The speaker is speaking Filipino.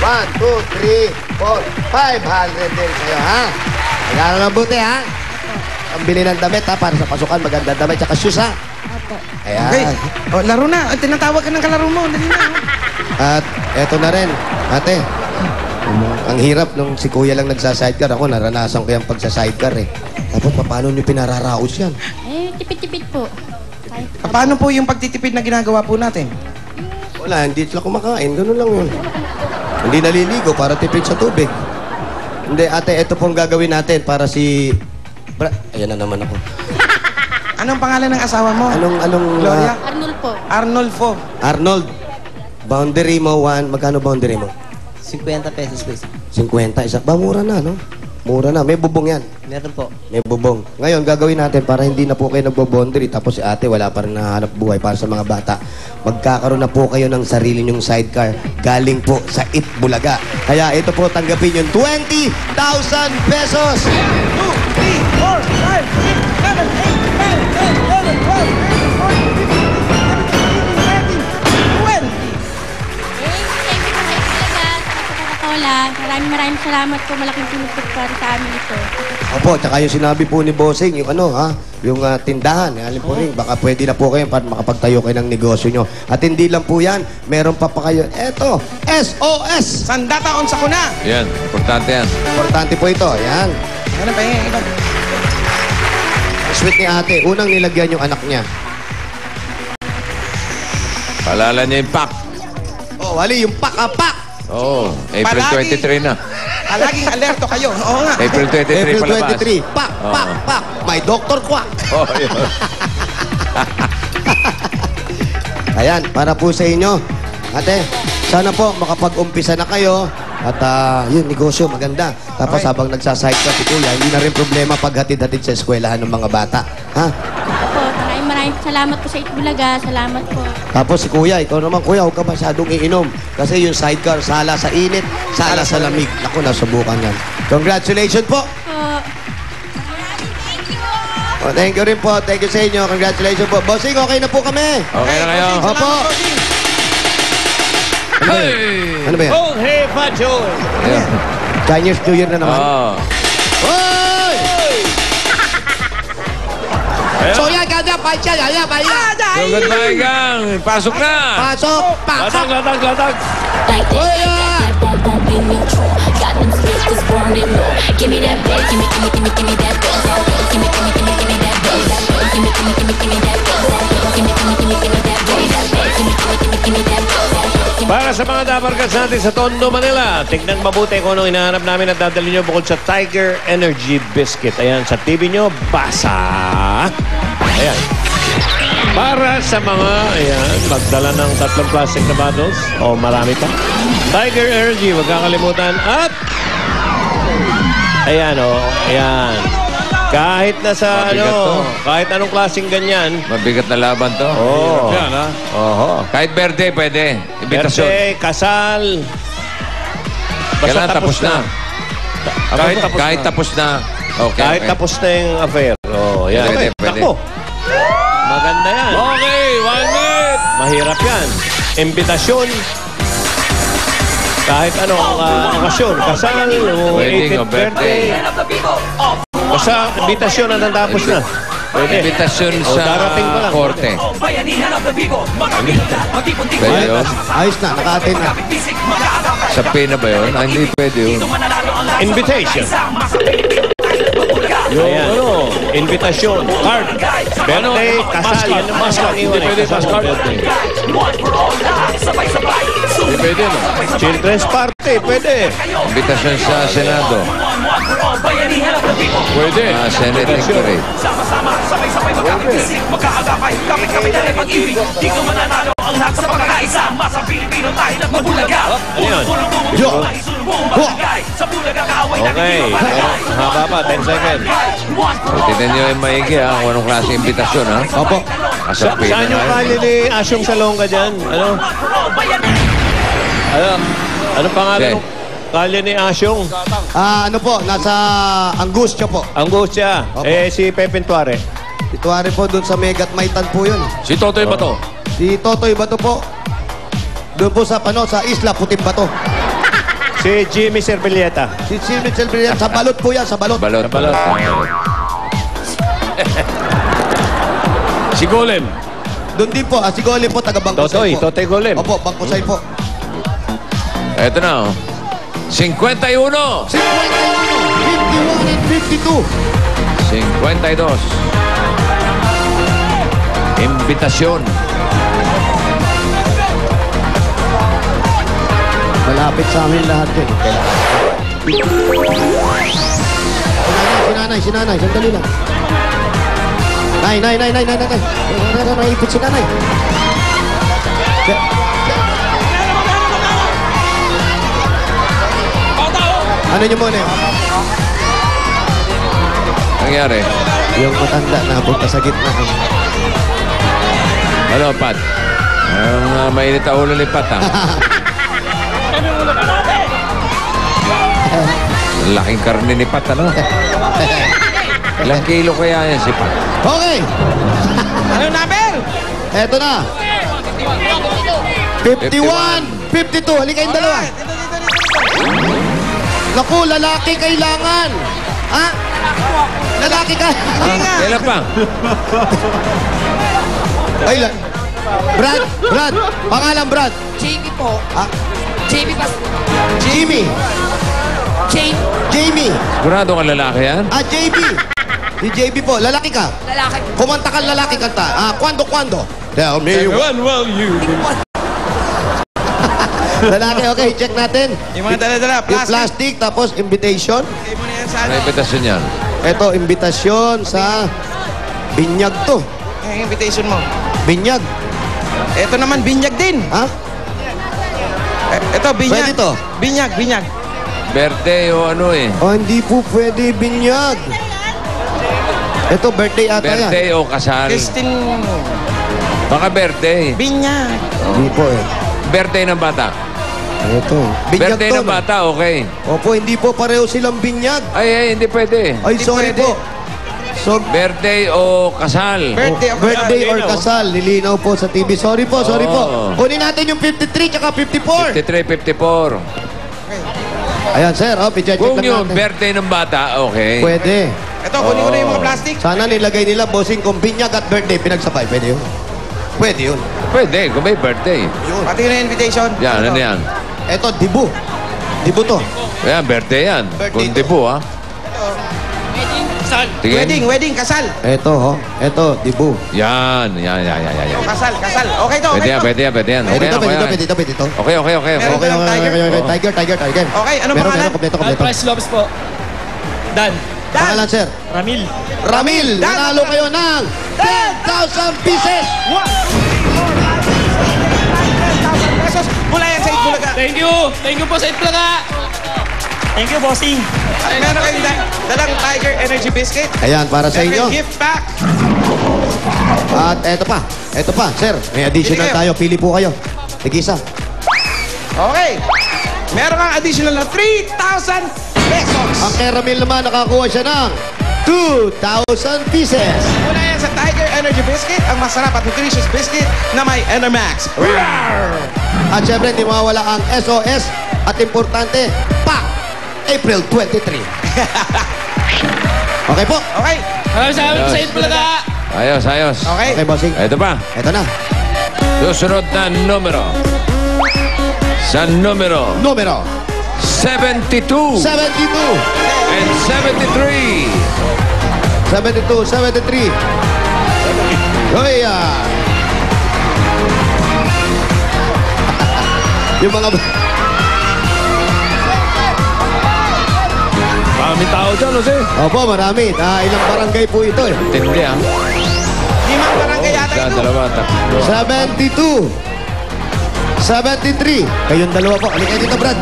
1, 2, 3, 4, 500 din sa'yo, ha? Mag-aaral ng buti, ha? Ang bili ng damit, ha? Para sa pasukan, maganda damit, tsaka shoes, ha? Opo. Ayan. Okay. O, laro na. Tinatawag ka ng kalaro mo. Dali na. At eto na rin, ate. Ang hirap nung si kuya lang nagsa-sidecar. Ako, naranasan ko yung pagsa-sidecar, eh. Tapos, paano nyo pinararaos yan? Eh, tipid-tipid po. Kahit Paano po yung pagtitipid na ginagawa po natin? Wala, hindi sila kumakain. Ganun lang yun. Hindi naliligo para tipid sa tubig. Hindi, ate, ito pong gagawin natin para si... Ayan na naman ako. Anong pangalan ng asawa mo? Anong... Gloria? Arnold po. Arnolfo. Arnold. Boundary mo, 1. Magkano boundary mo? 50 pesos, please. 50. Isa. Ba, mura na, no? Mura na. May bubong yan. Meron po. May bubong. Ngayon, gagawin natin para hindi na po kayo nagbo-boundary. Tapos si ate, wala pa rin nahanap buhay para sa mga bata. Magkakaroon na po kayo ng sarili nyong sidecar. Galing po sa Itbulaga. Kaya ito po, tanggapin yung 20,000 pesos! 2, 3, 4, 5, 6, 7, 8, 9, 10, 11, 12, 13, 14, 15, 16, 17, 18, 19, 20. Maraming salamat po. Malaking tulong po para sa amin ito. Opo, tsaka yung sinabi po ni Bossing, yung ano ha, yung tindahan. Alam po rin, baka pwede na po kayo para makapagtayo kayo ng negosyo nyo. At hindi lang po yan, meron pa kayo. Eto, SOS! Sandataon sa kuna. Yan, importante yan. Importante po ito, yan. Ano ba yung iba? Sweet ni ate, unang nilagyan yung anak niya. Palala niya yung pack. Oh, wali, yung pak-apak! Oo, April Palagi. 23 na. Laging alerto kayo. Oo nga. April 23 April palabas. 23, pak, pak, pak! May Dr. Quack! Oh, yun. Ayan, para po sa inyo. Ate, sana po makapag-umpisa na kayo. At yun, negosyo, maganda. Tapos Okay. habang nagsaside ka si Kuya, hindi na rin problema pag hatid-hatid sa eskwelahan ng mga bata. Ha? Opo, maraming salamat po sa Itbulaga. Salamat po. Tapos si Kuya, ikaw naman Kuya, huwag ka masyadong iinom. Kasi yung sidecar, sala sa init, sala sa lamig. Ako, nasubukan yan. Congratulations po! Oh, thank you rin po. Thank you sa inyo. Congratulations po. Bossing, okay na po kami. Okay na kayo? Opo. Ano ba yan? Ano ba yan? Oh, hey, Pacho! Ayan. Chinese New Year na naman. Oo. Hoy! So yan, ganda, pacha, yan, pacha. So, goodbye, gang. Pasok na. Pasok, pasok. Latag! Like that, Hoy, that ball won't be neutral. Got them switches burning low. Give me that bass, give me that bass. Give me that bass. Give me that bass. Give me that bass. Give me that bass. Para sa mga dabarkas natin sa Tondo, Manila, tignan mabuti kung anong hinahanap namin at dadali nyo bukod sa Tiger Energy Biscuit. Ayan, sa TV nyo, basa. Ayan. Para sa mga, ayan, magdala ng 3 plastic na bottles o marami pa. Tiger Energy, huwag kakalimutan. At, ayan o, ayan. Kahit na sa, Mabigat to. kahit anong klaseng ganyan. Mabigat na laban to. Oo. Yan, ha? Oho. Kahit birthday, pwede. Invitasyon. Birthday, kasal. Kailan tapos na? Kahit na. tapos na. Okay. Kahit okay. tapos na yung affair. Oh, yan. Pwede, Okay, pwede. takbo. Maganda yan. Okay, 1 minute. Mahirap yan. Imbitasyon. Kahit anong okasyon. Kasal, Wedding o 18th birthday. Basta imbitasyon na natapos na. Pwede. Invitasyon O, sa darating pa lang. korte. Pwede yun? Ayos na, naka-attend na. Sa pena ba yun? Ah, hindi pwede yun. Invitation. Yung ano, invitation, card, birthday, kasal, yan ang mga iwan eh. Kasal, birthday. Hindi pwede, no? Children's party, pwede. Invitasyon sa Senado. Pwede. Senate Inquiry. Ano yun? Okay. Haba pa, 10 seconds. So, tignan nyo yung maigi, ha? Kung anong klase invitasyon, ha? Opo. Sa pena Saan yung na kalye ni Asyong Salonga dyan? Ano? Ano pangalan Okay. ng kalye ni Asyong? Ano po, nasa Angustia po. Angustia. Opo. Si Pepin Tuare. Ituwari po doon sa Megat Maitan po yun. Si Totoy ba to? Si Totoy Bato po. Doon po sa, sa Isla Puting Bato. Si Jimmy Cervilleta. Si Mitchell Brilliant. Sa balot po yan, sa balot. Balot. Balot. Si Golem. Doon din po. Si Golem po, taga Bangkusay po. Totoy Golem. Opo, Bangkusay po. Eto na, oh. 51. 51, 51 and 52. 52. Imbitasyon. Malapit sa amin lahat yun. Si nanay. Sandali lang. Nay. Naipit si nanay. Ano niyo muna yun? Nangyari. Yung matanda na punta sa gitna. Ano, Pat? Ang mainit ang ulo ni Pat, ha? Ang laking karne ni Pat, ano? Ilang kilo kaya yan si Pat? Okay. Ano number? Eto na. 51, 52. Halika yung dalawa. Alright, dito. Naku, lalaki kailangan. Ha? Lalaki ka. Kailan pa? Ay, Brad. Pangalan, Brad. JB po. Ah, JB pas. Jimmy. JB. Sigurado ka lalaki yan? JB. Si JB po. Lalaki ka. Lalaki. Kumanta ka lalaki kanta. Kwando? Tell me. Lalaki, okay. Check natin. Yung mga dala-dala, Yung plastic. plastic, tapos invitation. Lagay mo na yan sa Ano ano. imbitasyon yan? Ito, invitasyon sa binyag to. Yung invitation mo. Binyag. Ito naman, binyag din. Ha? Ito, binyag. Pwede to? Binyag. Birthday o ano eh? Hindi po pwede binyag. Ito, birthday ata yan. Birthday o kasal? Christine. Baka birthday. Binyag. Hindi po eh. Birthday ng bata. Ito. Binyag Birthday to. ng bata, okay. Opo, hindi po pareho silang binyag. Ay, hindi pwede. Ay, sorry pwede. po. So, Birthday o kasal? Birthday o birthday or Linaw. kasal. Nilinaw po sa TV. Sorry po. Oo. Kunin natin yung 53 tsaka 54. 53, 54. Ayan, sir. Check Kung lang yung natin. birthday ng bata, okay. Pwede. Ito, kunin ko na yung mga plastic. Sana nilagay nila, bossing, kung binyag at birthday, pinagsabay. Pwede yun. Pwede yun. Pwede, kung may birthday. Pati na yung invitation. Yan, ano yan? Eto, dibu. Dibu to. Yan, birthday yan. Birthday Kung to. dibu, ha? Tingin. Wedding, kasal. Eto, Eto, dibu. Yan. Kasal. Okay to, Pwede okay yan, to. pwede yan. Pwede to, pwede to, pwede to, pwede to. Okay. Meron Okay. Tiger. Okay, ano Meron, pangalan? kompleto. Price Lobs po. Dan. Pangalan, sir. Ramil. Ramil, Dan. nanalo kayo ng 10,000 pieces. 10,000 pesos. Mula yan sa Itbulaga. Thank you. Thank you po sa Itbulaga. Thank you, bossing. Ay, meron kayong dalang Tiger Energy Biscuit. Ayan, para sa inyo. Gift pack. At eto pa, sir. May additional Pili kayo. tayo. Pili po kayo. Tig-isa. Okay. Meron kang additional na 3,000 pesos. Ang kay Ramil naman, nakakuha siya ng 2,000 pieces. Mula yan sa Tiger Energy Biscuit, ang masarap at nutritious biscuit na may Enermax. At syempre, hindi mawawala ang SOS. At importante, April 23. Okay po. Okay. Maraming salamat sa Itbulaga. Ayos. Okay. Okay, bossing. Ito pa. Ito na. Susunod na numero. Sa numero Numero 72 72. and 73. 73. Hoy, yung mga... Maraming tao dyan, Jose. Opo, marami. Ilang barangay po ito eh. Tindi, ha? 5 barangay yata Isa, ito. dalawa, tatlo. 72. 73. Kayong dalawa po. Halika dito, Brad.